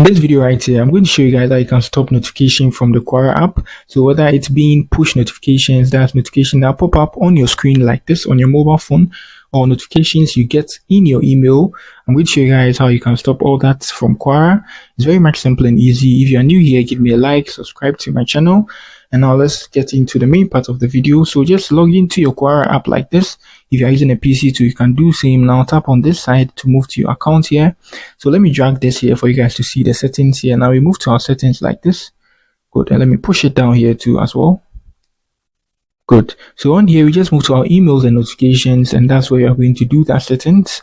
In this video right here, I'm going to show you guys how you can stop notification from the Quora app. So whether it's being push notifications, that's notification that pop up on your screen like this on your mobile phone, or notifications you get in your email, I'm going to show you guys how you can stop all that from Quora. It's very much simple and easy. If you are new here, give me a like, subscribe to my channel. And now let's get into the main part of the video. So just log into your Quora app like this. If you're using a PC too, you can do same. Now tap on this side to move to your account here. So let me drag this here for you guys to see the settings here. Now we move to our settings like this. Good. And let me push it down here too as well. Good. So on here, we just move to our emails and notifications, and that's where you're going to do that settings.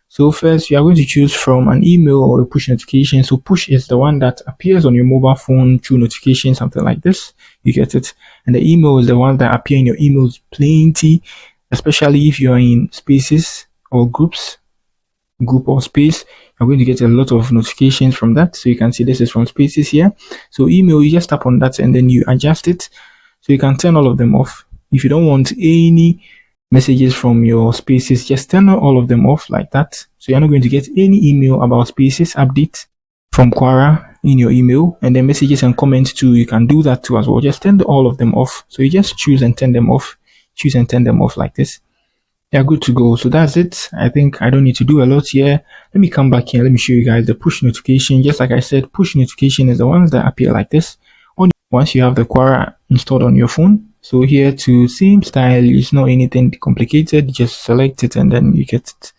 So first, you are going to choose from an email or a push notification. So push is the one that appears on your mobile phone through notification, something like this. You get it. And the email is the one that appear in your emails plenty, especially if you are in spaces or groups, group or space. You're going to get a lot of notifications from that. So you can see this is from spaces here. So email, you just tap on that and then you adjust it. So you can turn all of them off. If you don't want any messages from your spaces, just turn all of them off like that. So you're not going to get any email about spaces update from Quora in your email. And then messages and comments too, you can do that too as well. Just turn all of them off. So you just choose and turn them off. Choose and turn them off like this. They're good to go. So that's it. I think I don't need to do a lot here. Let me come back here. Let me show you guys the push notification. Just like I said, push notification is the ones that appear like this once you have the Quora installed on your phone. So here to same style, it's not anything complicated. Just select it and then you get it.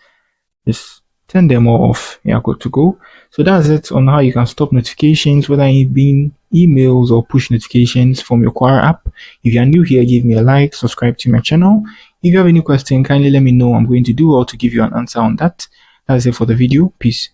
Just turn them all off. Yeah, good to go. So that's it on how you can stop notifications, whether it being emails or push notifications from your Quora app. If you are new here, give me a like, subscribe to my channel. If you have any question, kindly let me know. I'm going to do or to give you an answer on that. That's it for the video. Peace.